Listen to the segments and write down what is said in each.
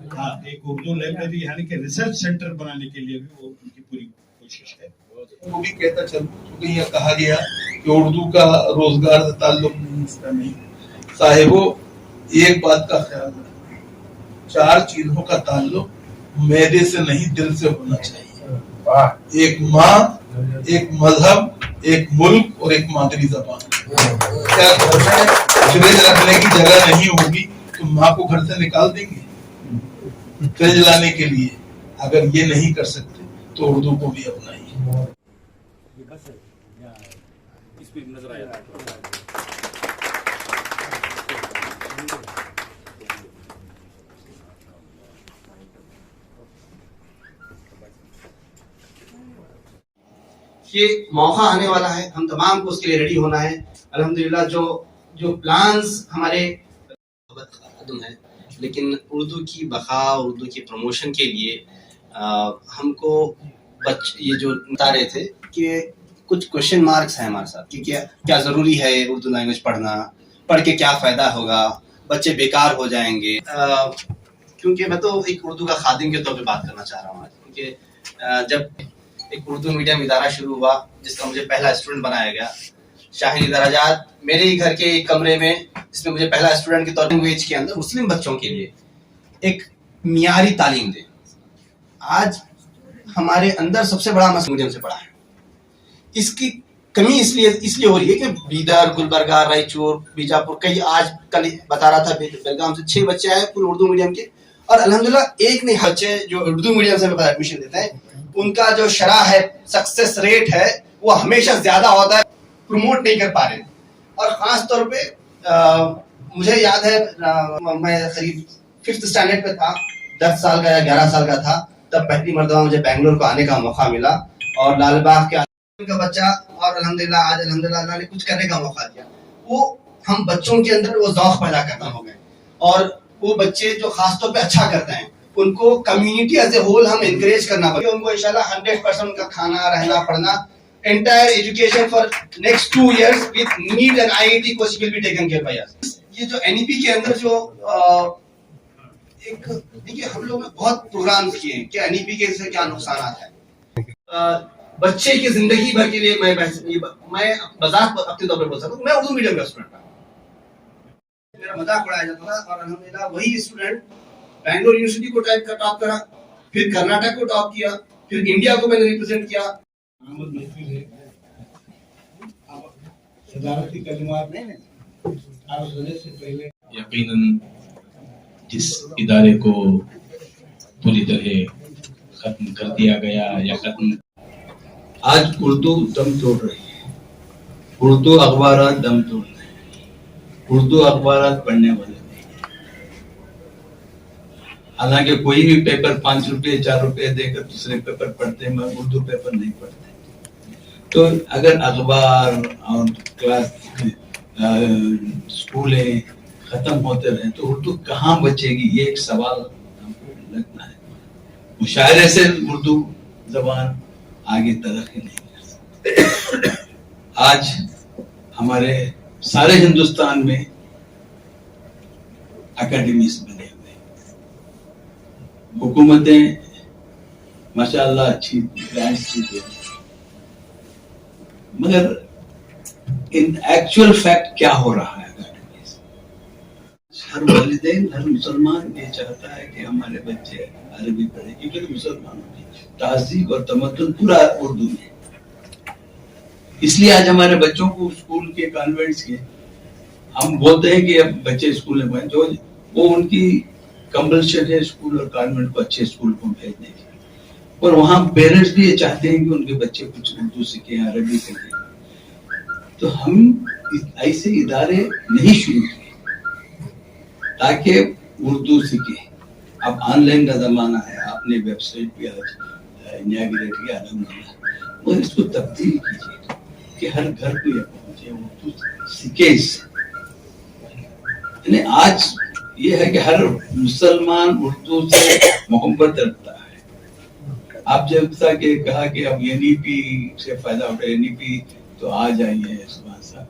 हाँ, एक उर्दू लाइब्रेरी यानी कि रिसर्च सेंटर बनाने के लिए भी वो उनकी पूरी कोशिश है। वो भी कहता चल, क्योंकि यह कहा गया कि उर्दू का रोजगार से ताल्लुक नहीं। साहिबो, एक बात का ख्याल रखें, 4 चीजों का ताल्लुक मैदे से नहीं दिल से होना चाहिए। एक माँ, एक मजहब, एक मुल्क और एक मादरी जबान। क्या घर में फ्रिज रखने की जगह नहीं होगी तो माँ को घर से निकाल देंगे फ्रिज लाने के लिए? अगर ये नहीं कर सकते तो उर्दू को भी अपनाइए। ये मौका आने वाला है, हम तमाम को उसके लिए रेडी होना है। अल्हम्दुलिल्लाह जो प्लान्स हमारे कदम है, लेकिन उर्दू की बका, उर्दू की प्रमोशन के लिए हमको ये जो बता रहे थे कि कुछ क्वेश्चन मार्क्स हैं हमारे साथ कि क्या ज़रूरी है उर्दू लैंग्वेज पढ़ना, पढ़ के क्या फ़ायदा होगा, बच्चे बेकार हो जाएंगे। क्योंकि मैं तो एक उर्दू का खादिम के तौर पे बात करना चाह रहा हूँ आज, क्योंकि जब एक उर्दू मीडियम इदारा शुरू हुआ जिसका मुझे पहला स्टूडेंट बनाया गया, शाहीन दराजात, मेरे ही घर के एक कमरे में, जिसमें मुझे पहला स्टूडेंट के तौर पर लैंग्वेज के अंदर मुस्लिम बच्चों के लिए एक मियारी तालीम दे। आज हमारे अंदर सबसे बड़ा मसला मीडियम से पढ़ा है। इसकी कमी इसलिए हो रही है कि बीदर, गुलबर्गा, रायचूर, बीजापुर, कई आज कल बता रहा था बेलगाम से 6 बच्चे आए पूरे उर्दू मीडियम के, और अल्हम्दुलिल्लाह एक नहीं बच्चे जो उर्दू मीडियम से एडमिशन देते हैं उनका जो शरह है, सक्सेस रेट है, वो हमेशा ज्यादा होता है, प्रमोट नहीं कर पा रहे। और खास तौर पे मुझे याद है मैं करीब 5th स्टैंडर्ड पे था, 10 साल का या 11 साल का था, तब पहली मर्तबा मुझे बेंगलोर को आने का मौका मिला और लाल बाग का बच्चा, और अल्हम्दुलिल्लाह आज अल्हम्दुलिल्लाह अल्लाह ने कुछ करने का मौका दिया। वो हम बच्चों के अंदर वो ज़ौक़ पैदा करना हो गए, और वो बच्चे जो खास तौर पे अच्छा करते हैं उनको कम्युनिटी एज ए होल हम एनकरेज करना पड़ेगा। उनको इंशाल्लाह 100% उनका खाना, रहना, पढ़ना, entire education for next 2 years with neat and IIT coaching will be taken care by us. ये जो NEP के अंदर जो एक देखिए हम लोग ने बहुत प्रोग्राम्स किए हैं कि NEP के से क्या नुकसान है। बच्चे की जिंदगी भर के लिए मैं बजात अपने तौर पर बोल सकता हूँ, मैं उर्दू मीडियम का स्टूडेंट था, मेरा मजाक उड़ाया जाता था, और अल्हम्दुलिल्लाह वही स्टूडेंट बैंगलोर यूनिवर्सिटी को टॉप करा, फिर कर्नाटक को टॉप किया, फिर इंडिया को मैंने रिप्रेजेंट किया। यकीनन जिस इदारे को पूरी तरह खत्म कर दिया गया या खत्म, आज उर्दू दम तोड़ रही है, उर्दू अखबारात दम तोड़ रहे हैं, उर्दू अखबारात पढ़ने वाले नहीं। हालांकि कोई भी पेपर 5 रुपए 4 रुपए देकर दूसरे पेपर पढ़ते हैं, मगर उर्दू पेपर नहीं पढ़ते। तो अगर अखबार और क्लास स्कूलें खत्म होते रहे तो उर्दू कहाँ बचेगी, ये एक सवाल हमको लगता है। मुशायरे से उर्दू जबान आगे तरक्की नहीं कर सकती। आज हमारे सारे हिंदुस्तान में एकेडमीज बने हुए, हुकूमतें माशाअल्लाह अच्छी ग्रांट्स दी हैं, मगर इन एक्चुअल फैक्ट क्या हो रहा है एकेडमीज? हर वालिदैन, हर मुसलमान ये चाहता है कि हमारे बच्चे अरबी पढ़े, क्योंकि मुसलमानों की तहजीब और तमद्दुन पूरा उर्दू में। इसलिए आज हमारे बच्चों को स्कूल के, कॉन्वेंट्स के, हम बोलते हैं कि अब बच्चे स्कूल में पढ़ें, जो वो उनकी कंपल्शन है स्कूल और कॉन्वेंट को अच्छे स्कूल को भेजने की, और वहाँ पेरेंट्स भी ये चाहते हैं कि उनके बच्चे कुछ उर्दू सीखें, अरबी सीखें। तो हम ऐसे इदारे नहीं शुरू किए ताकि उर्दू सीखे। अब ऑनलाइन का जमाना है, आपने वेबसाइट पे आज इनॉग्रेट किया अल्हम्दुलिल्लाह, और इसको तब्दील कीजिए कि हर घर को ये पहुंचे, उर्दू सीखे इससे। आज ये है कि हर मुसलमान उर्दू से मोहब्बत रखता है। آپ جب تک یہ کہا کہ اب NEP سے فائدہ اٹھا NEP تو آ جائیے عثمان صاحب,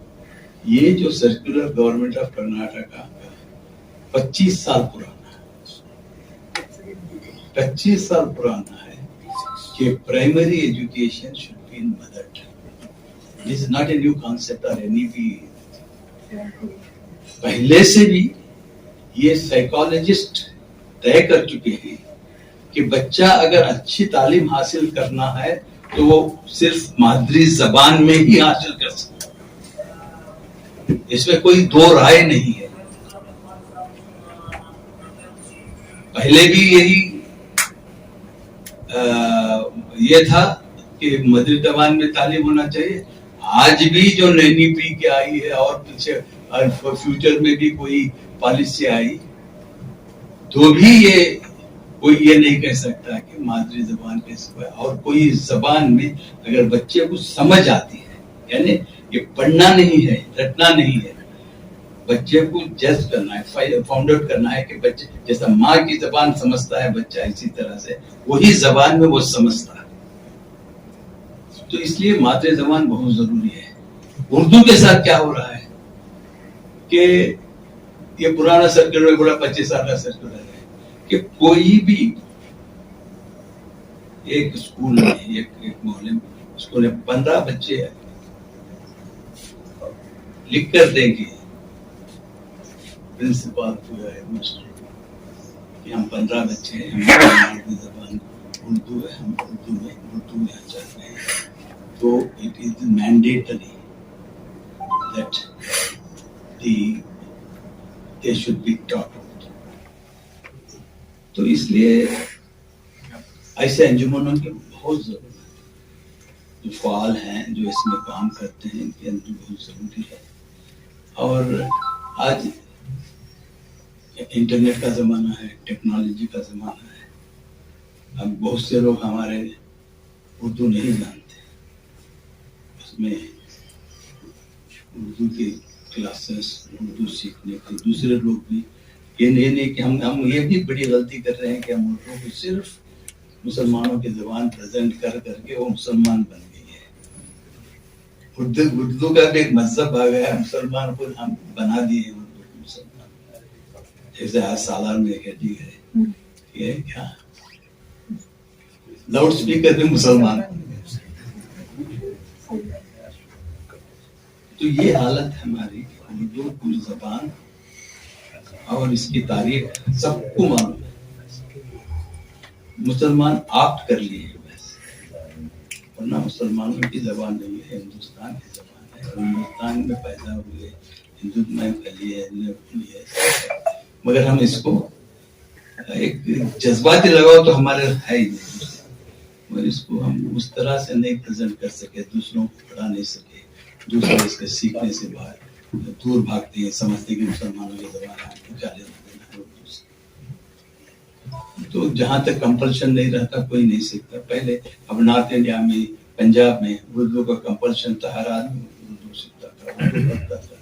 یہ جو سرکولر گورنمنٹ آف کرناٹکا کا 25 سال پرانا ہے, 25 سال پرانا ہے کہ primary education should be in mother tongue. This is not a new concept اور NEP. پہلے سے بھی یہ سائیکالوجسٹ طے کر چکے ہیں کہ بچہ اگر اچھی تعلیم حاصل کرنا ہے تو وہ صرف مادری زبان میں ہی حاصل کر سکتا ہے, اس میں کوئی دو رائے نہیں ہے. پہلے بھی یہی یہ تھا کہ مادری زبان میں تعلیم ہونا چاہیے. آج بھی جو NEP کی آئی ہے اور پیچھے فیوچر میں بھی کوئی پالیسی آئی تو بھی یہ کوئی یہ نہیں کہہ سکتا کہ مادری زبان کے سوا اور کوئی زبان میں اگر بچے کو سمجھ آتی ہے, یعنی یہ پڑھنا نہیں ہے, رٹنا نہیں ہے, بچے کو جذب کرنا ہے, فاؤنڈ آؤٹ کرنا ہے کہ بچے جیسا ماں کی زبان سمجھتا ہے بچہ اسی طرح سے وہی زبان میں وہ سمجھتا ہے. تو اس لیے مادری زبان بہت ضروری ہے. اردو کے ساتھ کیا ہو رہا ہے کہ یہ پرانا سرکولر بڑا 25 سال کا سرکولر ہے کہ کوئی بھی ایک اسکول میں ایک محلے میں اسکول میں 15 بچے لکھ کر دیں گے پرنسپل کو یا ہیڈ ماسٹر کہ ہم 15 بچے ہیں, ہماری زبان اردو ہے, ہم اردو میں چاہتے ہیں, تو it is mandatory that they should be taught. تو اس لیے ایسے انجمنوں کی بہت ضرورت ہے. جو فعال ہیں جو اس میں کام کرتے ہیں ان کے اندر بہت ضروری ہے. اور آج انٹرنیٹ کا زمانہ ہے, ٹیکنالوجی کا زمانہ ہے. اب بہت سے لوگ ہمارے اردو نہیں جانتے, اس میں اردو کے کلاسز اردو سیکھنے کے دوسرے لوگ بھی یہ نہیں کہ ہم یہ بھی بڑی غلطی کر رہے ہیں کہ ہم اردو کو صرف مسلمانوں کی زبان پریزنٹ کر کے وہ مسلمان بن گئی ہے. اردو کا بھی ایک مذہب آ گیا ہے, مسلمان کو ہم بنا دیے ہیں اردو کو مسلمان. جیسے آج سالار میں کہتی ہے یہ کیا لاؤڈ اسپیکر بھی مسلمان. تو یہ حالت ہے ہماری. اردو کی زبان اور اس کی تاریخ سب کو معلوم ہے. مسلمان آپٹ کر لیے ورنہ مسلمانوں کی زبان نہیں ہے, ہندوستان کی زبان ہے. ہندوستان میں پیدا ہوئے, ہندو میں پھیلی ہے, مگر ہم اس کو ایک جذباتی لگاؤ تو ہمارے ہے ہی نہیں, مگر اس کو ہم اس طرح سے نہیں پریزنٹ کر سکے, دوسروں کو پڑھا نہیں سکے, دوسرے اس کے سیکھنے سے باہر دور بھاگتے ہیں, سمجھتے کہ مسلمانوں کی زبان ہے کیا لینا دینا ہے اردو سے. تو جہاں تک کمپلشن نہیں رہتا کوئی نہیں سیکھتا. پہلے اب نارتھ انڈیا میں پنجاب میں اردو کا کمپلشن تھا, ہر آدمی اردو سیکھتا تھا, اردو پڑھتا تھا.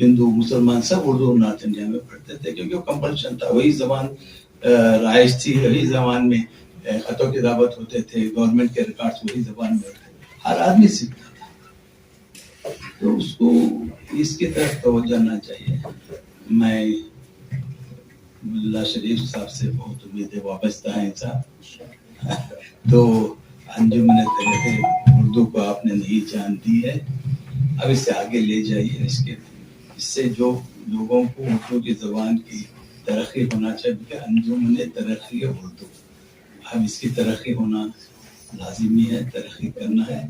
ہندو مسلمان سب اردو نارتھ انڈیا میں پڑھتے تھے کیونکہ وہ کمپلشن تھا, وہی زبان رائج تھی, وہی زبان میں خط و کتابت ہوتے تھے, گورنمنٹ کے ریکارڈز وہی زبان میں ہوتے تھے, ہر آدمی سیکھتا تھا. تو اس کو اس کی طرف توجہ نہ چاہیے. میں ملا شریف صاحب سے بہت امید وابستہ ہیں صاحب, تو انجمن اردو کو آپ نے نہیں جان دی ہے, اب اس سے آگے لے جائیے. اس سے جو لوگوں کو اردو کی زبان کی ترقی ہونا چاہیے, انجمن ترقی اردو, اب اس کی ترقی ہونا لازمی ہے, ترقی کرنا ہے.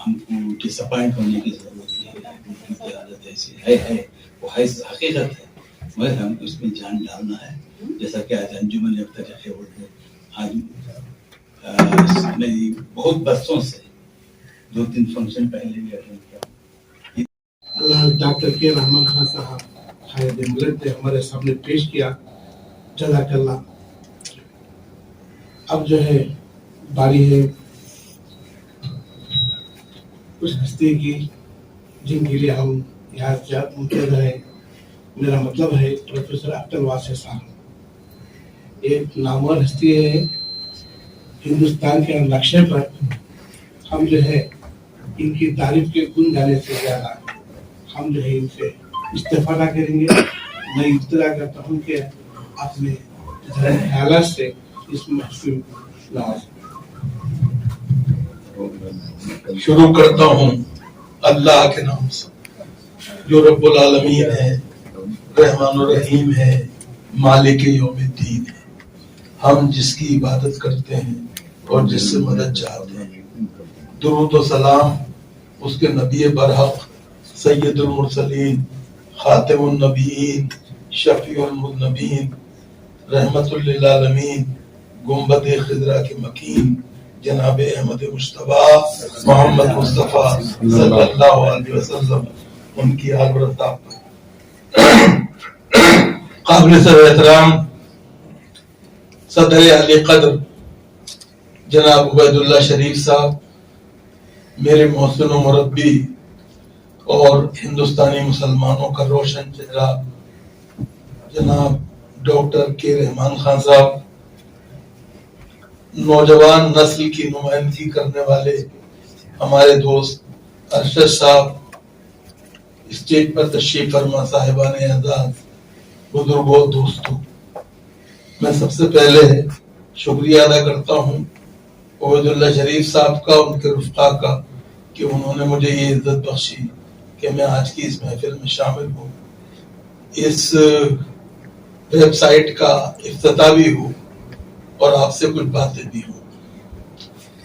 ہم کو ڈس اپوائنٹ ہونے کی ضرورت نہیں ہے. اردو کی حالت ایسی ہے وہ حقیقت ہے, مگر ہم کو اس میں جان ڈالنا ہے. جیسا کہ آج انجمن ترقی اردو آج میں بہت برسوں سے 2-3 فنکشن پہلے بھی اٹینڈ کیا. ڈاکٹر کے رحمان خان صاحب خالد ملت نے ہمارے سامنے پیش کیا, جزاک اللہ. اب جو ہے باری ہے اس ہستی کی جن کے لیے ہم یہاں زیادہ منتظر ہیں. میرا مطلب ہے پروفیسر اختر واسع صاحب ایک نامور ہستی ہے हिंदुस्तान के लक्ष्य पर हम जो है इनकी तारीफ के गुण गाने से ज्यादा हम जो है इनसे इस्तेफादा करेंगे। मैं इब्तिदा करता हूँ कि अपने ख्याल से इस महफिल शुरू करता हूँ अल्लाह के नाम से जो रब्बुल आलमीन है, रहमान रहीम है, मालिक यौमिद्दीन है। हम जिसकी इबादत करते हैं और जिससे मदद चाहते हैं। दुरूद व सलाम उसके नबी बरहक सैयदुल मुरसलीन खातिमुन नबीयीन शफीउल मुज़नबीन रहमतुल लिल आलमीन गुंबद खिदरा के मकीन जनाब अहमद मुश्तबा मोहम्मद मुस्तफ़ा सल्लल्लाहु अलैहि वसल्लम उनकी आल व रताब काबिल एहतराम सदर अली कद्र जनाब उबैदुल्लाह शरीफ साहब, मेरे मोहसिन व मुरब्बी और हिंदुस्तानी मुसलमानों का रोशन चेहरा जनाब डॉक्टर के रहमान खान साहब, नौजवान नस्ल की नुमाइंदगी करने वाले हमारे दोस्त अरशद साहब, स्टेज पर तशरीफ फरमा साहिबान एजाज, बुजुर्गों, दोस्तों, मैं सबसे पहले शुक्रिया अदा करता हूँ उबैदुल्लाह शरीफ साहब का, उनके रुफ़क़ा का कि उन्होंने मुझे ये इज्जत बख्शी कि मैं आज की इस महफिल में शामिल हूँ, इस वेबसाइट का इफ्तिताह भी हूँ और आपसे कुछ बातें भी हूँ।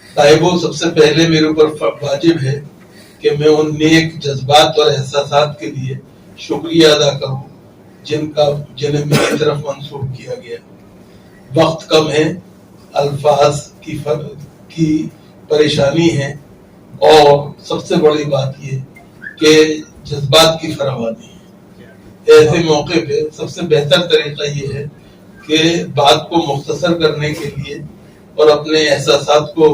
साहिबों, सबसे पहले मेरे ऊपर वाजिब है कि मैं उन नेक जज्बात और एहसासात के लिए शुक्रिया अदा करूँ जिन्हें मेरी तरफ मंसूब किया गया। वक्त कम है, अल्फाज की परेशानी है और सबसे बड़ी बात ये कि जज्बात की फरावानी है। ऐसे मौके पे सबसे बेहतर तरीका ये है कि बात को मुख्तसर करने के लिए और अपने एहसासात को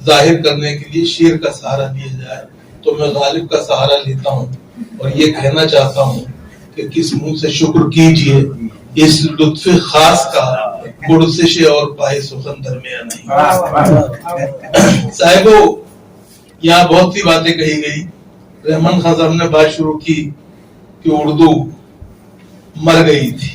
जाहिर करने के लिए शेर का सहारा लिया जाए। तो मैं गालिब का सहारा लेता हूँ और ये कहना चाहता हूँ कि किस मुंह से शुक्र कीजिए इस लुत्फ़ खास का पुरसिश और पाए सुखन दरमियान नहीं। साहिबो, यहाँ बहुत सी बातें कही गई। रहमान खान साहब ने बात शुरू की कि उर्दू मर गई थी।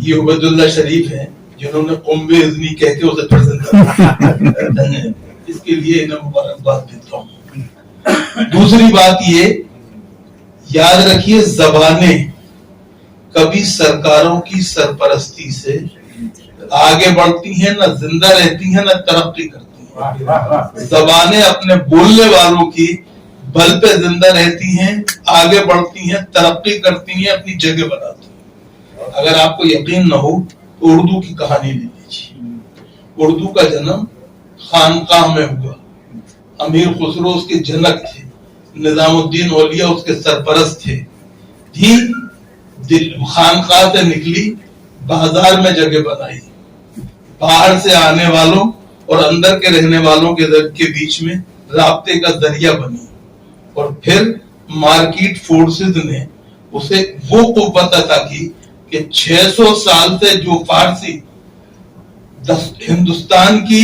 ये उबैदुल्लाह शरीफ हैं जिन्होंने कुम्बे इज़्नी कह के उसे प्रेजेंट किया, इसके लिए इन्हें मुबारकबाद देता हूँ। दूसरी बात ये याद रखिए, ज़बानें कभी सरकारों की सरपरस्ती से आगे बढ़ती हैं, न जिंदा रहती हैं, न तरक्की करती हैं। ज़बानें अपने बोलने वालों की बल पे जिंदा रहती हैं, आगे बढ़ती हैं, तरक्की करती हैं, अपनी जगह बनाती हैं। अगर आपको यकीन न हो तो उर्दू की कहानी ले लीजिए। उर्दू का जन्म खानकाह में हुआ। अमीर खुसरो उसके जनक थे, निजामुद्दीन औलिया उसके सरपरस्त थे। खानकाह से निकली, बाजार में जगह बनाई, बाहर से आने वालों और अंदर के रहने वालों के बीच में राब्ते का जरिया बनी और फिर मार्केट फोर्सेस ने उसे वो कुव्वत अता की कि 600 साल से जो फारसी हिंदुस्तान की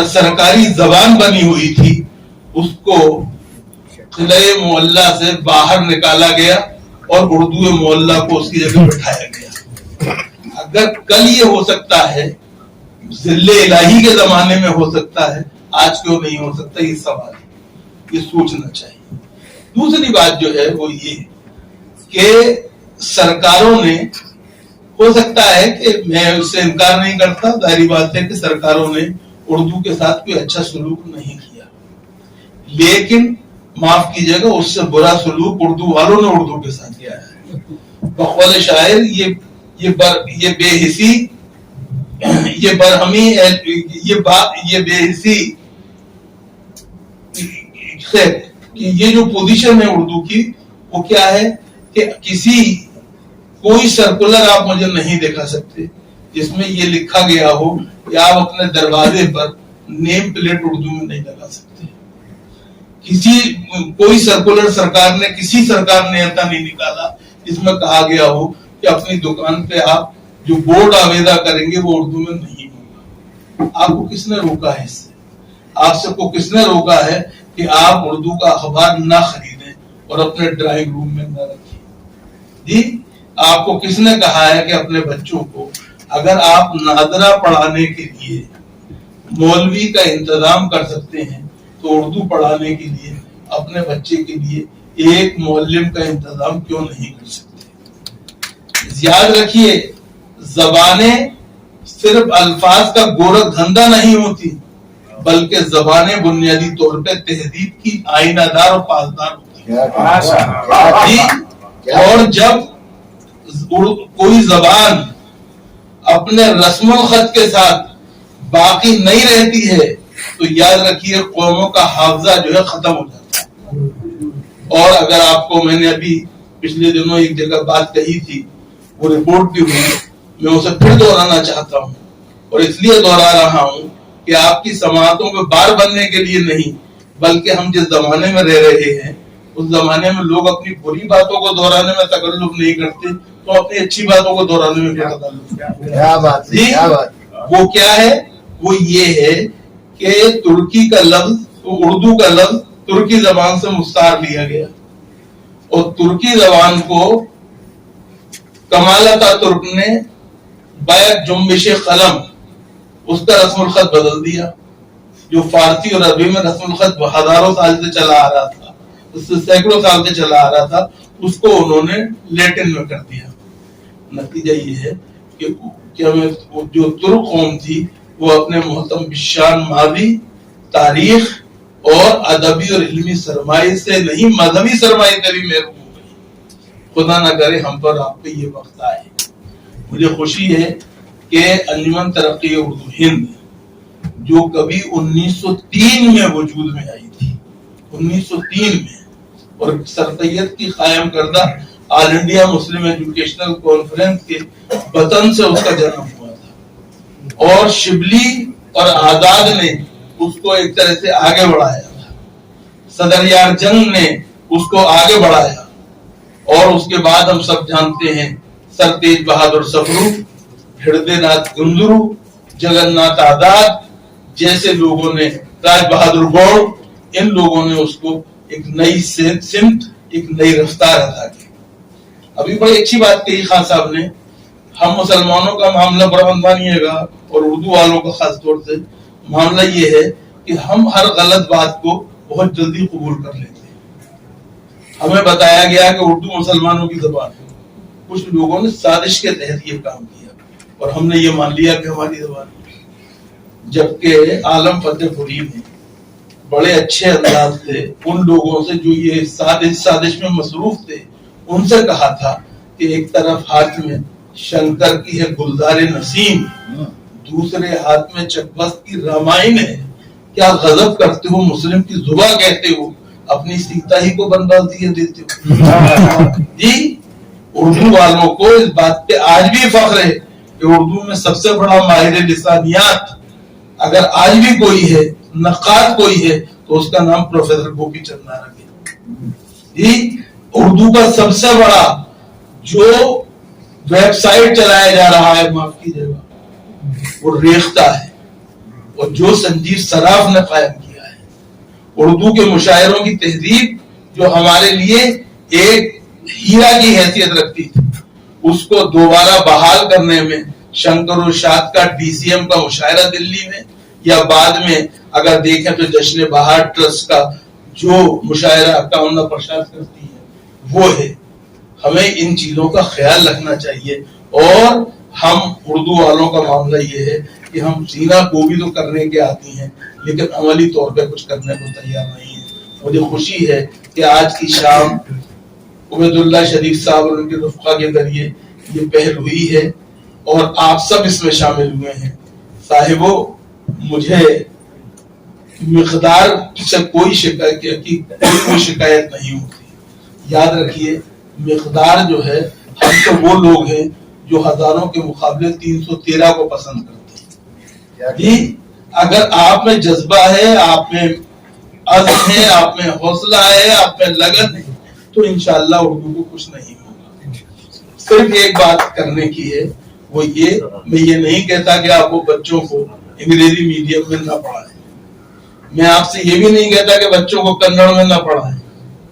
सरकारी जबान बनी हुई थी उसको किले मोहल्ला से बाहर निकाला गया और उर्दू मोहल्ला को उसकी जगह बैठाया गया। अगर कल ये हो सकता है, जिल्ले इलाही के जमाने में हो सकता है, आज क्यों नहीं हो सकता? ये सवाल है, ये सोचना चाहिए। दूसरी बात जो है वो ये कि सरकारों ने, हो सकता है कि मैं उससे इनकार नहीं करता, जाहिर बात है कि सरकारों ने उर्दू के साथ कोई अच्छा सलूक नहीं किया, लेकिन माफ कीजिएगा उससे बुरा सलूक उर्दू वालों ने उर्दू के साथ किया है। बकौल शायर ये बेहिसी, ये बरहमी, ये बेहिसी कि ये जो पोजीशन है उर्दू की वो क्या है कि कोई सर्कुलर आप मुझे नहीं दिखा सकते जिसमें ये लिखा गया हो कि आप अपने दरवाजे पर नेम प्लेट उर्दू में नहीं लगा सकते। कोई सर्कुलर किसी सरकार ने ऐसा नहीं निकाला जिसमें कहा गया हो कि अपनी दुकान पे आप जो बोर्ड आवेदा करेंगे वो उर्दू में नहीं होगा। آپ کو کس نے روکا ہے اس سے؟ آپ سب کو کس نے روکا ہے کہ آپ اردو کا اخبار نہ خریدیں اور اپنے ڈرائنگ روم میں نہ رکھیں؟ جی آپ کو کس نے کہا ہے کہ اپنے بچوں کو اگر آپ نادرہ پڑھانے کے لیے مولوی کا انتظام کر سکتے ہیں تو اردو پڑھانے کے لیے اپنے بچے کے لیے ایک معلم کا انتظام کیوں نہیں کر سکتے؟ یاد رکھیے زبانیں صرف الفاظ کا گورکھ دھندا نہیں ہوتی بلکہ زبانیں بنیادی طور پہ تہذیب کی آئینہ دار اور پاسدار ہوتی ہیں۔ اور جب کوئی زبان اپنے رسم الخط کے ساتھ باقی نہیں رہتی ہے تو یاد رکھیے قوموں کا حافظہ جو ہے ختم ہو جاتا ہے۔ اور اگر آپ کو میں نے ابھی پچھلے دنوں ایک جگہ بات کہی تھی، وہ رپورٹ بھی ہوئی، میں اسے پھر دہرانا چاہتا ہوں اور اس لیے دہرا رہا ہوں کہ آپ کی سماعتوں پہ بار بننے کے لیے نہیں، بلکہ ہم جس زمانے میں رہ رہے ہیں اس زمانے میں لوگ اپنی بری باتوں کو دہرانے میں تکلف نہیں کرتے تو اپنی اچھی باتوں کو دہرانے میں کیا تکلف؟ جی وہ کیا ہے؟ وہ یہ ہے کہ ترکی کا لفظ، اردو کا لفظ ترکی زبان سے مستعار لیا گیا اور ترکی زبان کو کمال اتاترک نے بیک جنبش قلم اس کا رسم الخط بدل دیا، جو فارسی اور عربی میں رسم الخط ہزاروں سال سے چلا آ رہا تھا، اس سے سینکڑوں سال سے چلا آ رہا تھا، اس کو انہوں نے لیٹن میں کر دیا۔ نتیجہ یہ ہے کہ جو ترک قوم تھی وہ اپنے محتم بشان ماضی، تاریخ اور ادبی اور علمی سرمایہ سے نہیں مذہبی سرمایہ سے بھی محروم ہو گئی۔ خدا نہ کرے ہم پر آپ پہ یہ وقت آئے۔ مجھے خوشی ہے کہ انجمن ترقی اردو ہند جو کبھی 1903 میں وجود میں آئی تھی، 1903 میں، اور سر سید کی قائم کردہ آل انڈیا مسلم ایجوکیشنل کانفرنس کے وطن سے اس کا جنم ہوا تھا، اور شبلی اور آزاد نے اس کو ایک طرح سے آگے بڑھایا تھا، صدر یار جنگ نے اس کو آگے بڑھایا، اور اس کے بعد ہم سب جانتے ہیں سر تیج بہادر سپرو، ہردے ناتھ گندرو، جگن ناتھ آزاد جیسے لوگوں نے، راج بہادر گوڑ، ان لوگوں نے اس کو ایک نئی سمت، ایک نئی رفتار عطا کی۔ ابھی بڑی اچھی بات کہی خان صاحب نے، ہم مسلمانوں کا معاملہ بڑا مانیے گا اور اردو والوں کا خاص طور سے معاملہ یہ ہے کہ ہم ہر غلط بات کو بہت جلدی قبول کر لیتے ہیں۔ ہمیں بتایا گیا کہ اردو مسلمانوں کی زبان ہے، کچھ لوگوں نے سازش کے تحت یہ کام کیا اور ہم نے یہ مان لیا کہ ہماری زبان ہے، جبکہ عالم فتح پوری نے بڑے اچھے انداز سے ان لوگوں سے جو یہ سازش میں مصروف تھے ان سے کہا تھا کہ ایک طرف ہاتھ میں شنکر کی ہے گلزار نسیم، دوسرے ہاتھ میں چکبست کی رامائن ہے، کیا غضب کرتے ہو مسلم کی زباں کہتے ہو، اپنی سیتا ہی کو بنواس دیے دیتے ہو۔ جی اردو والوں کو اس بات پہ آج بھی فخر ہے کہ اردو میں سب سے بڑا ماہر لسانیات اگر آج بھی کوئی ہے، نقاد کوئی ہے، تو اس کا نام پروفیسر گوپی چند نارنگ ہے۔ جی اردو کا سب سے بڑا جو ویب سائٹ چلایا جا رہا ہے، معاف کیجیے گا، وہ ریختہ ہے، اور جو سنجیو سراف نے قائم کیا ہے۔ اردو کے مشاعروں کی تہذیب جو ہمارے لیے ایک ہیرا کی حیثیت رکھتی تھی، اس کو دوبارہ بحال کرنے میں شنکر و شاد کا ڈی سی ایم کا مشاعرہ دلی میں، یا بعد میں اگر دیکھیں تو جشن بہار ٹرسٹ کا جو مشاعرہ کامنا پرشاد کرتی ہے وہ ہے۔ ہمیں ان چیزوں کا خیال رکھنا چاہیے، اور ہم اردو والوں کا معاملہ یہ ہے کہ ہم سینہ کو بھی تو کرنے کے آتی ہیں لیکن عملی طور پہ کچھ کرنے کو تیار نہیں ہے۔ مجھے خوشی ہے کہ آج کی شام عبید اللہ شریف صاحب اور ان کے رفقا کے ذریعے یہ پہل ہوئی ہے اور آپ سب اس میں شامل ہوئے ہیں۔ صاحبو، مجھے مقدار سے کوئی شکایت نہیں ہوتی۔ یاد رکھیے مقدار جو ہے، ہم تو وہ لوگ ہیں جو ہزاروں کے مقابلے 313 کو پسند کرتے ہیں۔ جی اگر آپ میں جذبہ ہے، آپ میں عزم ہے، آپ میں حوصلہ ہے، آپ میں لگن ہے، تو انشاءاللہ اردو کو کچھ نہیں ہوگا۔ صرف ایک بات کرنے کی ہے، وہ یہ، میں یہ نہیں کہتا کہ آپ وہ بچوں کو انگریزی میڈیم میں نہ پڑھائیں. میں آپ سے یہ بھی نہیں کہتا کہ بچوں کو کنڑ میں نہ پڑھائیں.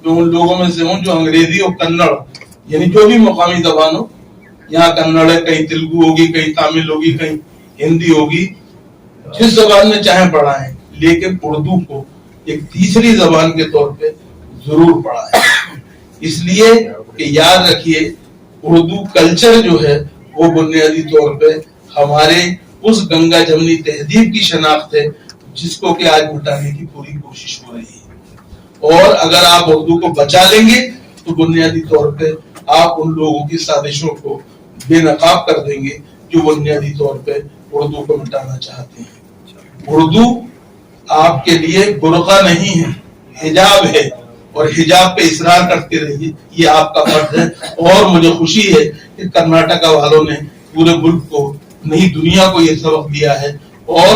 میں ان لوگوں میں سے ہوں جو انگریزی اور کنڑ یعنی جو بھی مقامی زبان ہو, یہاں کنڑ ہے, کہیں تیلگو ہوگی, کہیں تامل ہوگی, کہیں ہندی ہوگی, جس زبان میں چاہیں پڑھائیں, لیکن اردو کو ایک تیسری زبان کے طور پہ ضرور پڑھائیں. اس لیے کہ یاد رکھیے اردو کلچر جو ہے وہ بنیادی طور پہ ہمارے اس گنگا جمنی تہذیب کی شناخت ہے جس کو کہ آج مٹانے کی پوری کوشش ہو رہی ہے. اور اگر آپ اردو کو بچا لیں گے تو بنیادی طور پہ آپ ان لوگوں کی سازشوں کو بے نقاب کر دیں گے جو بنیادی طور پہ اردو کو مٹانا چاہتے ہیں. اردو آپ کے لیے برقع نہیں ہے, حجاب ہے, اور حجاب پہ اصرار کرتے رہیے, یہ آپ کا فرض ہے. اور مجھے خوشی ہے کہ کرناٹکا والوں نے پورے ملک کو, نہیں دنیا کو یہ سبق دیا ہے, اور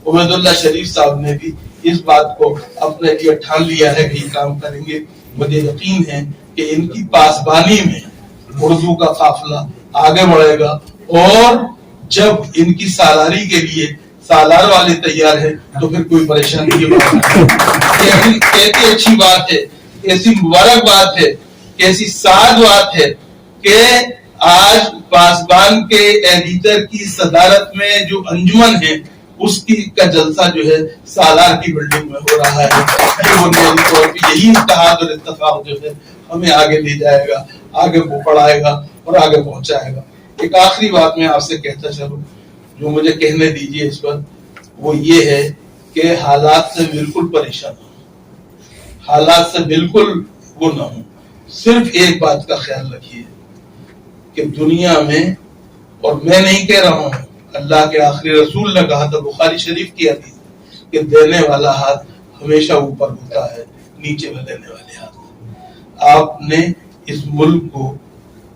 عبید اللہ شریف صاحب نے بھی اس بات کو اپنے لیے ٹھان لیا ہے کہ یہ کام کریں گے. مجھے یقین ہے کہ ان کی پاسبانی میں اردو کا قافلہ آگے بڑھے گا, اور جب ان کی سالاری کے لیے سالار والے تیار ہیں تو پھر کوئی پریشانی کی بات نہیں. کیسی اچھی بات ہے, کیسی مبارک بات ہے, کیسی سعد بات ہے کہ آج پاسبان کے ایڈیٹر کی صدارت میں جو انجمن ہے اس کی کا جلسہ جو ہے سالار کی بلڈنگ میں ہو رہا ہے. یہ بنیادی طور پہ یہی اتحاد اور اتفاق جو ہے ہمیں آگے لے جائے گا, آگے بڑھائے گا اور آگے پہنچائے گا. ایک آخری بات میں آپ سے کہتا چلوں جو مجھے کہنے دیجیے اس پر, وہ یہ ہے کہ حالات سے بالکل پریشان ہوں, حالات سے بالکل وہ نہ ہوں. صرف ایک بات کا خیال رکھیے کہ دنیا میں, اور میں نہیں کہہ رہا ہوں, اللہ کے آخری رسول نے کہا تھا, بخاری شریف کی حدیث, کہ دینے والا ہاتھ ہمیشہ اوپر ہوتا ہے, نیچے میں دینے والے ہاتھ. آپ نے اس ملک کو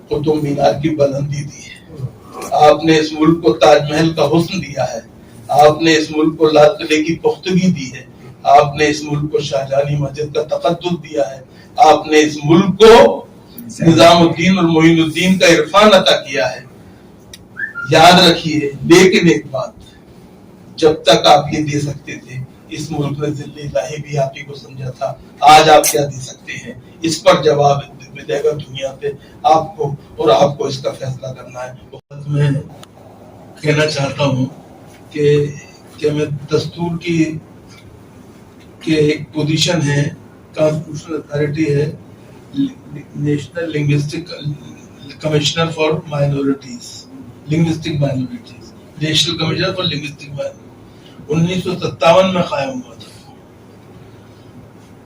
قطب مینار کی بلندی دی ہے, آپ نے اس ملک کو تاج محل کا حسن دیا ہے, آپ نے اس ملک کو لال قلعے کی پختگی دی ہے, آپ نے اس ملک کو شاہجہانی مسجد کا تقدس دیا ہے, آپ نے اس ملک کو نظام الدین اور معین الدین کا عرفان عطا کیا ہے. یاد رکھیے, لیکن ایک بات, جب تک آپ یہ دے سکتے تھے اس ملک نے ذل الہی بھی آپ ہی کو سمجھا تھا. آج آپ کیا دے سکتے ہیں, اس پر جواب ملے گا دنیا پہ آپ کو, اور آپ کو اس کا فیصلہ کرنا ہے. میں کہنا چاہتا ہوں کہ میں دستور کی ایک پوزیشن ہے, کانسٹیٹیوشنل اتھارٹی ہے, national linguistic commissioner for minorities, linguistic minorities, national commissioner for linguistic minorities 1957 میں قائم ہوا تھا,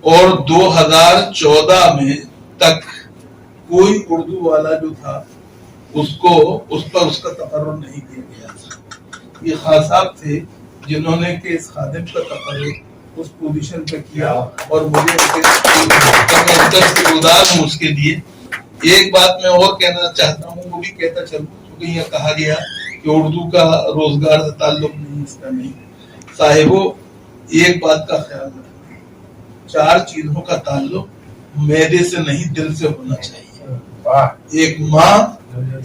اور 2014 میں تک کوئی اردو والا جو تھا اس پر اس کا تقرر نہیں کیا گیا تھا. یہ خاص صاحب تھے جنہوں نے کہ اس خادم کا تقرر اس پوزیشن پہ کیا, اور مجھے گزار ہوں اس کے لیے. ایک بات میں اور کہنا چاہتا ہوں, وہ بھی کہتا چلوں, کیونکہ یہ کہا گیا کہ اردو کا روزگار سے تعلق نہیں, اس کا نہیں. صاحبو, ایک بات کا خیال رکھیں, 4 چیزوں کا تعلق معدے سے نہیں دل سے ہونا چاہیے. ایک ماں,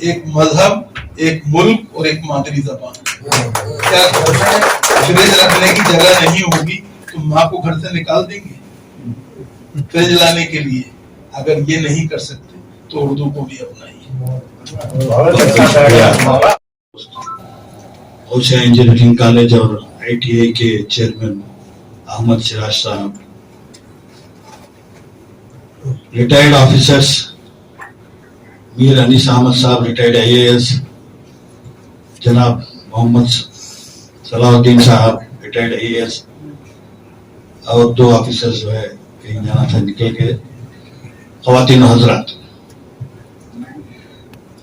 ایک مذہب, ایک ملک, اور ایک مادری زبان. کیا فریج رکھنے کی جگہ نہیں ہوگی تو ماں کو گھر سے نکال دیں گے فریج لانے کے لیے؟ اگر یہ نہیں کر سکتے تو اردو کو بھی اپنائیے. اوشا انجینئرنگ کالج اور ITI کے چیئرمین احمد سراج صاحب, ریٹائرڈ آفیسرس میر انیس احمد صاحب ریٹائرڈ IAS, جناب محمد صلاح الدین صاحب ریٹائرڈ IAS, اور 2 آفیسر جو ہے کہیں جانا تھا نکل گئے. خواتین و حضرات,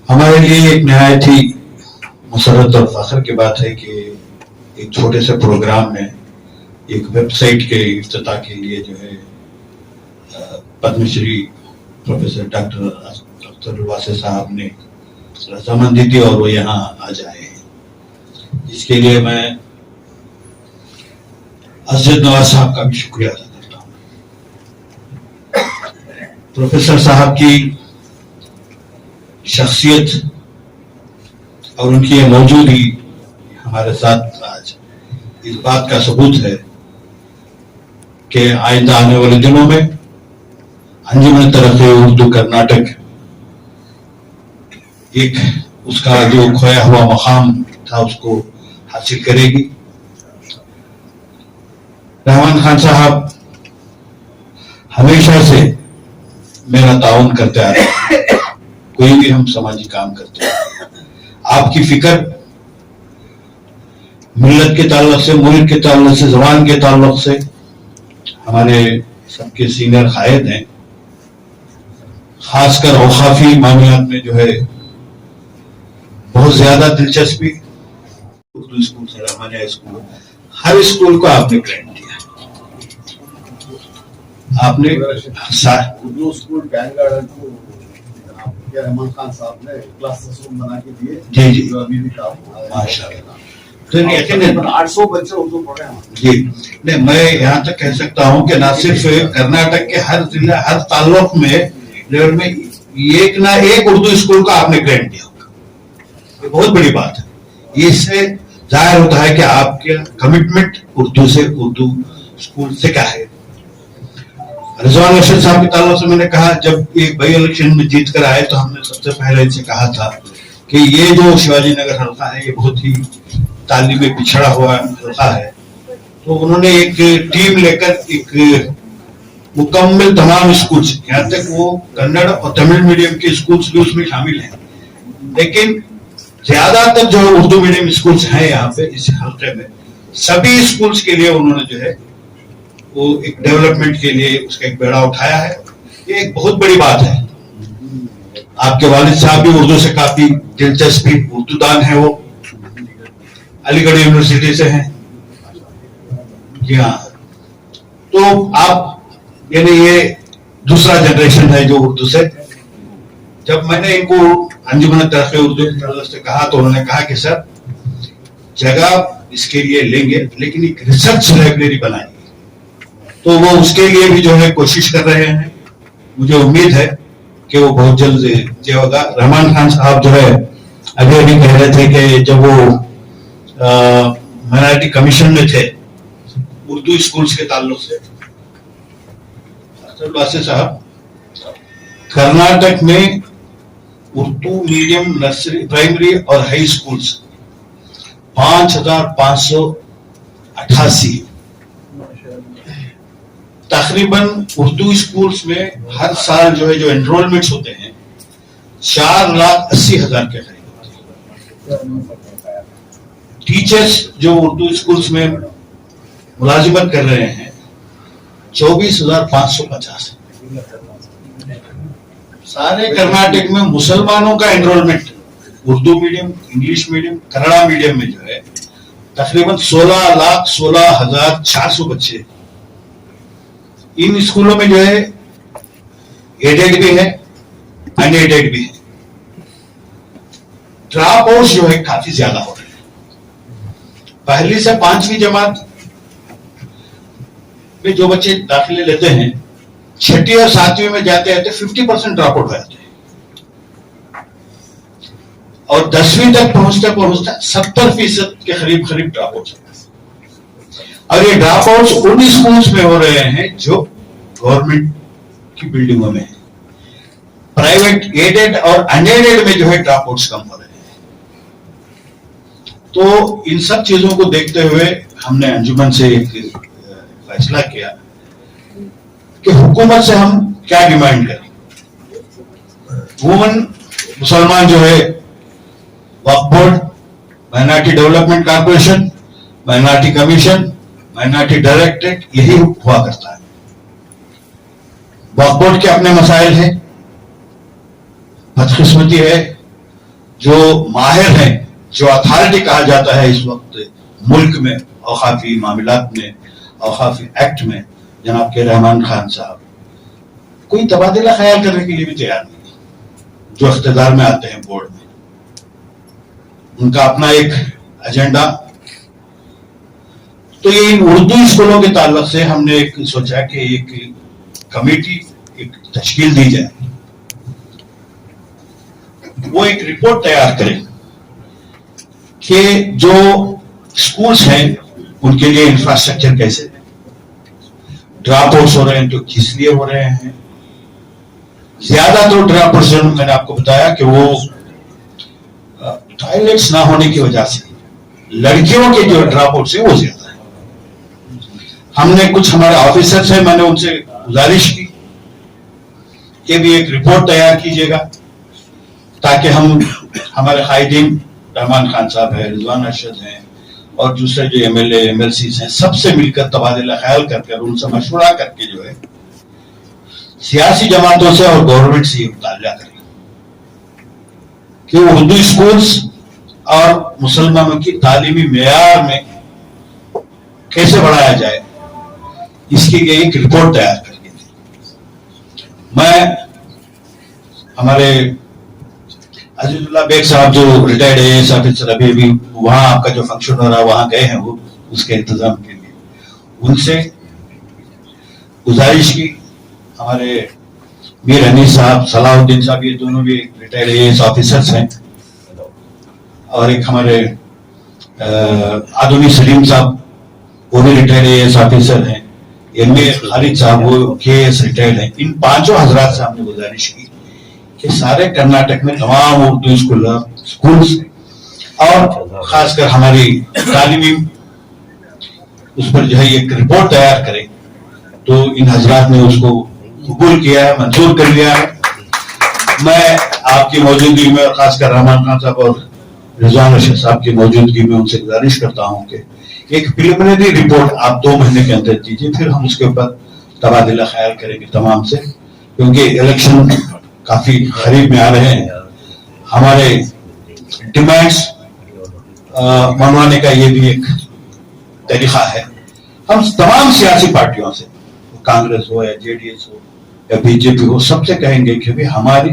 ہمارے لیے ایک نہایت ہی مسرت اور فخر کی بات ہے کہ ایک چھوٹے سے پروگرام میں ایک ویب سائٹ کے افتتاح کے لیے جو ہے پدم شری پروفیسر ڈاکٹر اختر الواسع صاحب نے رضامندی دی اور وہ یہاں آ جائے ہیں. اس کے لیے میں اسجد نواز صاحب کا بھی شکریہ ادا کرتا ہوں. پروفیسر صاحب کی شخصیت اور ان کی یہ موجودگی ہمارے ساتھ آج इस बात का सबूत है कि आइंदा आने वाले दिनों में अंजुमन तरक्की उर्दू कर्नाटक एक उसका जो खोया हुआ मकाम था उसको हासिल करेगी। रहमान खान साहब हमेशा से मेरा ताउन करते आ रहे हैं, कोई भी हम समाजी काम करते हैं। आपकी फिक्र मिल्लत के ताल्लुक से, मुल्क के ताल्लुक से, जबान के ताल्लुक से हमारे सबके सीनियर कायद हैं। खासकर औकाफी मामलात में जो है बहुत ज्यादा दिलचस्पी। उर्दू स्कूल से रहमानिया स्कूल, हर स्कूल को आपने ग्रांट दिया, आपने उर्दू स्कूल टैंक गार्डन को रहमान खान साहब ने क्लास रूम बना के दिए। जी जी, जो अभी भी काम माशाअल्लाह। तो यकीन 800 बच्चे उर्दू पढ़े हैं। जी नहीं, मैं यहाँ तक कह सकता हूँ कि ना सिर्फ कर्नाटक के हर जिला, हर ताल्लुक में लेवल में एक ना एक उर्दू स्कूल को आपने ग्रांट दिया, ये बहुत बड़ी बात है। इससे जाहिर होता है कि आपके कमिटमेंट उर्दू से, उर्दू स्कूल से क्या है। रिजवान अरशद साहब के ताल्लुक से मैंने कहा, जब एक बाई इलेक्शन में जीत कर आए तो हमने सबसे पहले इनसे कहा था कि ये जो शिवाजी नगर हल्का है ये बहुत ही तालीम में पिछड़ा हुआ हल्का है। तो उन्होंने एक टीम लेकर एक मुकम्मल तमाम स्कूल, यहाँ तक वो कन्नड़ और तमिल मीडियम के स्कूल्स भी उसमें शामिल हैं, लेकिन ज्यादातर जो उर्दू मीडियम स्कूल्स हैं यहाँ पे इस हल्के में, सभी स्कूल्स के लिए उन्होंने जो है वो एक डेवलपमेंट के लिए उसका एक बेड़ा उठाया है। ये एक बहुत बड़ी बात है। आपके वालिद साहब भी उर्दू से काफी दिलचस्पी, उर्दू दान है, वो अलीगढ़ यूनिवर्सिटी से हैं। जी हाँ, तो आप यानी ये दूसरा जनरेशन है जो उर्दू से। जब मैंने इनको अंजुमन तरक्की उर्दू की तरफ से कहा तो उन्होंने कहा कि सर जगह इसके लिए लेंगे लेकिन एक रिसर्च लाइब्रेरी बनाएंगे, तो वो उसके लिए भी जो है कोशिश कर रहे हैं। मुझे उम्मीद है कि वो बहुत जल्द ये होगा। रहमान खान साहब जो है अभी अभी कह रहे थे कि जब वो माइनॉरिटी कमीशन में थे उर्दू स्कूल्स के ताल्लुक से, वासी साहब कर्नाटक में उर्दू मीडियम नर्सरी, प्राइमरी और हाई स्कूल्स 5588 तकरीबन उर्दू स्कूल्स में हर साल जो है जो एनरोलमेंट्स होते हैं 4,80,000 के करीब होते हैं। टीचर्स जो उर्दू स्कूल्स में मुलाजिमत कर रहे हैं 24,550 सारे कर्नाटक में मुसलमानों का enrolment Urdu medium, English medium, Kannada medium में जो है तकरीबन 16,16,400 बच्चे। इन स्कूलों में जो है एडेड भी है, अनएडेड भी है। ड्रॉप आउट जो है काफी ज्यादा हो रहे हैं। पहली से 5वीं जमात में जो बच्चे दाखिले लेते हैं 6ठी और 7वीं में जाते हैं 50% ड्रॉप आउट हो जाते हैं, और 10वीं तक पहुंचते 70% के करीब ड्रॉप आउट होते हैं। और ये ड्रॉप आउट्स उन स्कूल्स में हो रहे हैं जो गवर्नमेंट की बिल्डिंगों में है। प्राइवेट एडेड और अनएडेड में जो है ड्रॉप आउट्स कम हो रहे हैं। तो इन सब चीजों को देखते हुए हमने अंजुमन से एक फैसला किया कि हुकूमत से हम क्या डिमांड करें। वुमन मुसलमान जो है वक्फ board, minority development corporation, minority commission, minority directorate यही हुआ करता है। वक्फ बोर्ड के अपने मसाइल हैं। बदकिस्मती है जो माहिर हैं, जो अथॉरिटी कहा जाता है इस वक्त मुल्क में औकाफी मामलात में, औकाफी एक्ट में, जनाब के रहमान खान साहब कोई तबादला ख्याल करने के लिए भी तैयार नहीं। जो इख्तिदार में आते हैं बोर्ड में उनका अपना एक एजेंडा। तो ये इन उर्दू स्कूलों के ताल्लुक से हमने एक सोचा कि एक कमेटी एक तश्कील दी जाए, वो एक रिपोर्ट तैयार करे कि जो स्कूल्स हैं उनके लिए इंफ्रास्ट्रक्चर कैसे, ड्रॉप आउट्स हो रहे हैं तो किस लिए हो रहे हैं। ज्यादा तो ड्रॉप आउट्स मैंने आपको बताया कि वो टॉयलेट्स ना होने की वजह से लड़कियों के जो ड्रॉप आउट्स है वो ज्यादा है। हमने कुछ हमारे ऑफिसर्स हैं, मैंने उनसे गुजारिश की कि भी एक रिपोर्ट तैयार कीजिएगा ताकि हम हमारे कायदीन रहमान खान साहब है, रिजवान अरशद हैं और दूसरे जो एमएलए एमएलसी हैं सबसे मिलकर तबादला ख्याल कर उनसे मशवरा करके जो है सियासी जमातों से और गवर्नमेंट से ये मुतालबा करें कि उर्दू स्कूल्स और मुसलमानों की तालीमी मेयार में कैसे बढ़ाया जाए, इसकी एक रिपोर्ट तैयार करके दी। मैं हमारे अजीजुल्लाह बेग साहब जो रिटायर्ड AS ऑफिसर अभी वहां आपका जो फंक्शन हो रहा है वहां गए हैं, वो उसके इंतजाम के लिए उनसे गुजारिश की। हमारे मीर हनीफ साहब, सलाहुद्दीन साहब, ये दोनों भी रिटायर्ड AS ऑफिसर्स हैं और एक हमारे आदमी सलीम साहब वो भी रिटायर्ड AS ऑफिसर हैं, MA खालिद साहब वो KS रिटायर्ड हैं। इन पांचों हजरात से हमने गुजारिश की कि सारे कर्नाटक में तमाम उर्दू स्कूल्स और खासकर हमारी तालीमी उस पर जो है एक रिपोर्ट तैयार करें। तो इन हजरात ने उसको कबूल किया है, मंजूर कर लिया है। मैं आपकी मौजूदगी में और खासकर रहमान खान साहब और रिजवान अरशद साहब की मौजूदगी में उनसे गुजारिश करता हूं कि एक प्रिलिमिनरी रिपोर्ट आप 2 महीने के अंदर दीजिए, फिर हम उसके ऊपर तबादला ख्याल करेंगे तमाम से, क्योंकि इलेक्शन काफी करीब में आ रहे हैं। हमारे डिमांड्स मनवाने का ये भी एक तरीका है। हम तमाम सियासी पार्टियों से, कांग्रेस हो या JDS हो या BJP हो, सबसे कहेंगे कि भाई हमारी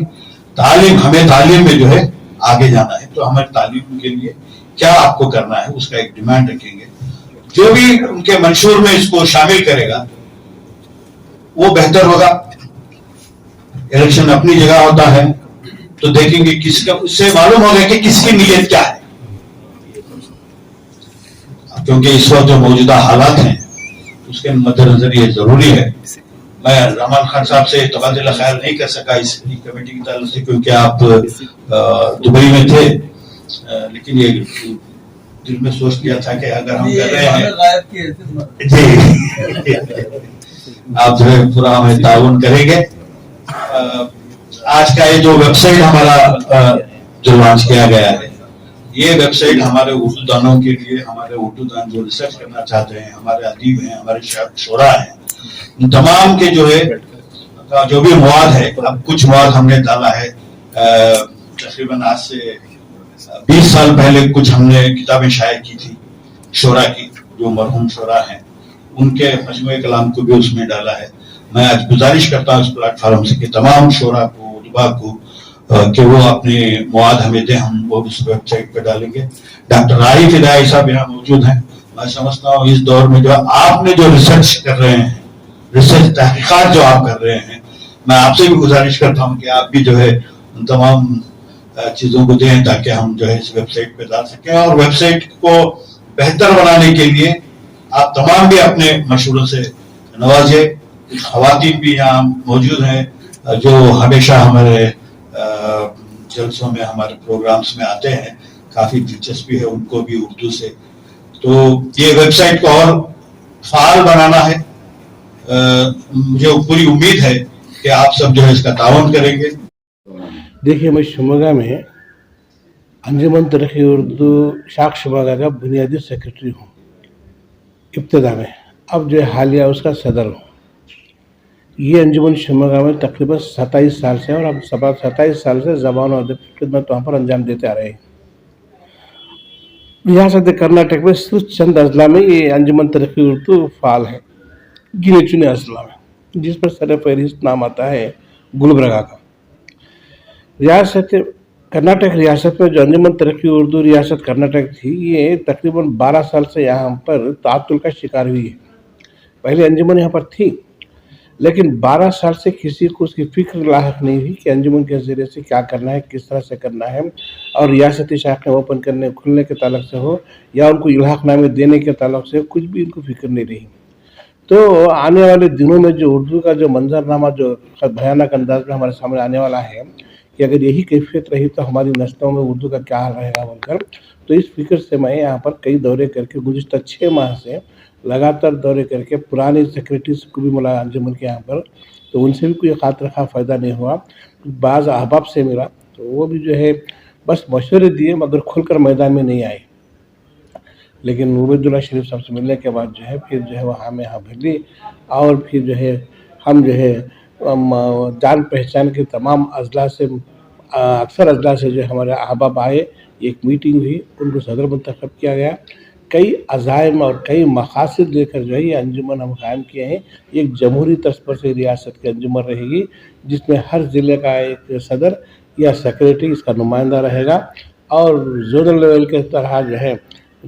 तालीम, हमें तालीम में जो है आगे जाना है, तो हमारी तालीम के लिए क्या आपको करना है उसका एक डिमांड रखेंगे। जो भी उनके मंशूर में इसको शामिल करेगा वो बेहतर होगा। इलेक्शन अपनी जगह होता है तो देखेंगे किसका, उससे मालूम होगा कि किसकी नीयत क्या है, क्योंकि इस वक्त जो मौजूदा हालात हैं उसके मद्देनजर ये जरूरी है। मैं रहमान खान साहब से तबादला ख्याल नहीं कर सका इस कमेटी की तरफ से, क्योंकि आप दुबई में थे, लेकिन ये दिल में सोच लिया था कि अगर हम कर रहे हैं जी आप जो है पूरा हमें ताउन करेंगे। आज का ये जो वेबसाइट हमारा जो लॉन्च किया गया है, ये वेबसाइट हमारे उर्दू दानों के लिए, हमारे उर्दू दान जो रिसर्च करना चाहते हैं, हमारे अदीब हैं, हमारे शोरा हैं, इन तमाम के जो है जो भी मवाद है, अब कुछ मवाद हमने डाला है तकरीबन आज से 20 साल पहले कुछ हमने किताबें शायर की थी शोरा की, जो मरहूम शोरा हैं उनके मजमूए कलाम को भी उसमें डाला है। मैं आज गुजारिश करता हूँ इस प्लेटफॉर्म से कि तमाम शोरा को, उलमा को कि वो अपने मवाद हमें दें, हम वो उस वेबसाइट पे डालेंगे। डॉक्टर आरिफ हिदायत साहब यहाँ मौजूद हैं। मैं समझता हूँ इस दौर में जो आपने जो रिसर्च कर रहे हैं, रिसर्च तहकीकात जो आप कर रहे हैं, मैं आपसे भी गुजारिश करता हूँ कि आप भी जो है उन तमाम चीजों को दें ताकि हम जो है इस वेबसाइट पे डाल सकें। और वेबसाइट को बेहतर बनाने के लिए आप तमाम भी अपने मशवरों से नवाजे। कुछ खवातीन भी यहाँ मौजूद हैं जो हमेशा हमारे जलसों में, हमारे प्रोग्राम्स में आते हैं, काफी दिलचस्पी है उनको भी उर्दू से। तो ये वेबसाइट को और फाल बनाना है। मुझे पूरी उम्मीद है कि आप सब जो है इसका ताउन करेंगे। देखिए, मैं शिमोगा में अंजुमन तरक्की उर्दू शाख शिमोगा का बुनियादी सेक्रेटरी हूँ इब्तदा में, अब जो है हालिया उसका सदर हूँ। ये अंजुमन शिमोगा में तकरीबन 27 साल से, और अब 27 साल से ज़बान और अदब की खिदमत वहाँ पर अंजाम देते आ रहे हैं। रियासत कर्नाटक में सिर्फ चंद अजला में ये अंजुमन तरक्की उर्दू फाल है, गिने चुने अजला में, जिस पर सर फहरिस्त नाम आता है गुलबर्गा का। रियासत कर्नाटक रियासत में जो अंजुमन तरक्की उर्दू रियासत कर्नाटक थी, ये तकरीबन 12 साल से यहाँ पर तातुल का शिकार हुई है। पहले अंजुमन यहाँ पर थी, लेकिन 12 साल से किसी को उसकी फिक्र लायक नहीं हुई कि अंजुमन के ज़रिए से क्या करना है, किस तरह से करना है, और रियासती शाखें ओपन करने खुलने के ताल्लुक से हो या उनको इल्हाकनामे देने के ताल्लुक से, कुछ भी इनको फिक्र नहीं रही। तो आने वाले दिनों में जो उर्दू का जो मंजरनामा जो भयानक अंदाज में हमारे सामने आने वाला है कि अगर यही कैफियत रही तो हमारी नस्लों में उर्दू का क्या हाल रहेगा बोलकर, तो इस फिक्र से मैं यहाँ पर कई दौरे करके गुज़िश्ता 6 माह से लगातार दौरे करके पुराने सेक्रेटरीज को भी मिला अंजुमन के यहाँ पर, तो उनसे भी कोई खातिर खा फ़ायदा नहीं हुआ। बाज़ अहबाब से मिला तो वो भी जो है बस मशवरे दिए मगर खुलकर मैदान में नहीं आए। लेकिन उबैदुल्ला शरीफ साहब से मिलने के बाद जो है फिर जो है वहाँ में हवेली और फिर जो है हम जो है जान पहचान के तमाम अजला से अक्सर अजला से जो हमारे अहबाब आए, एक मीटिंग हुई, उनको सदर मुंतखब किया गया। कई अज़ाइम और कई मकासद लेकर जो है ये अंजुमन हम कायम किए हैं। एक जमहूरी तर्ज पर से रियासत की अंजुमन रहेगी जिसमें हर ज़िले का एक सदर या सेक्रेटरी इसका नुमाइंदा रहेगा और जोनल लेवल के तरह जो है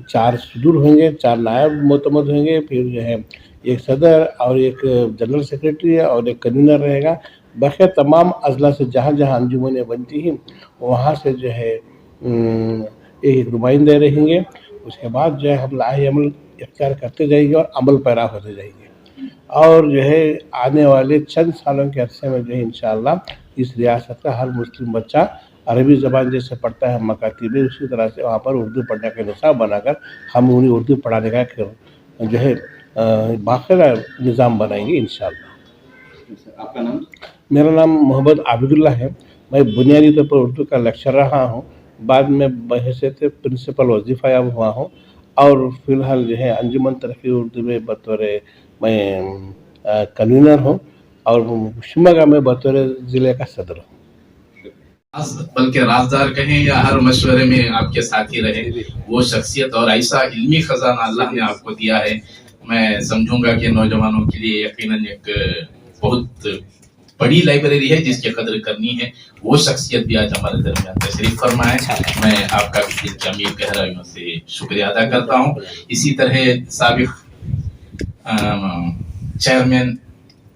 4 सदूर होंगे, 4 नायब मोतमद होंगे, फिर जो है एक सदर और एक जनरल सेक्रेटरी और एक कन्वीनर रहेगा। बाकी तमाम अजला से जहाँ जहाँ अंजुमनें बनती हैं वहाँ से जो है एक नुमाइंदे रहेंगे। उसके बाद जो है हम लाहे अमल इख्तियार करते जाएंगे और अमल पैरा होते जाएंगे और जो है आने वाले चंद सालों के अरसे में जो है इंशाअल्लाह इस रियासत का हर मुस्लिम बच्चा अरबी ज़बान जैसे पढ़ता है मकाती में, उसी तरह से वहाँ पर उर्दू पढ़ने का निसाब बनाकर हम उन्हें उर्दू पढ़ाने का जो है बाकायदा निज़ाम बनाएंगे इंशाअल्लाह। आपका नाम? मेरा नाम मोहम्मद आबिदुल्ला है। मैं बुनियादी तौर पर उर्दू का लेक्चर रहा हूँ, बाद में बहैसियत प्रिंसिपल वजीफ़ा याब हुआ हूँ और फ़िलहाल जो है अंजुमन तरक्की उर्दू में बतौर मैं कन्वीनर हूँ और शिमोगा में बतौर ज़िले का सदर हूँ। बल्कि राजदार कहें या हर मशवरे में आपके साथी रहे वो शख्सियत और ऐसा इल्मी खजाना अल्लाह ने आपको दिया है, मैं समझूंगा कि नौजवानों के लिए यकीनन एक बहुत बड़ी लाइब्रेरी है जिसकी कदर करनी है। वो शख्सियत भी आज हमारे दरमियान तशरीफ फरमा है, मैं आपका भी दिल की अमीर गहराइयों से शुक्रिया अदा करता हूँ। इसी तरह साबिक चेयरमैन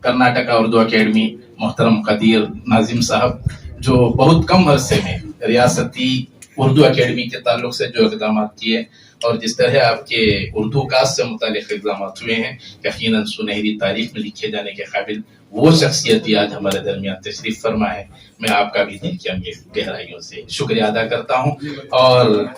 कर्नाटका उर्दू अकेडमी मोहतरम कदीर नाजिम साहब जो बहुत कम अरसे में रियासती उर्दू अकेडमी के ताल्लुक से जो इक़दाम किए और जिस तरह आपके उर्दू कास्ट से मुतालिक इक़दाम हुए हैं, यकीनन सुनहरी तारीख में लिखे जाने के काबिल वो शख्सियत भी आज हमारे दरमियान तशरीफ फरमा है। मैं आपका भी दिल की गहराइयों से शुक्रिया अदा करता हूँ और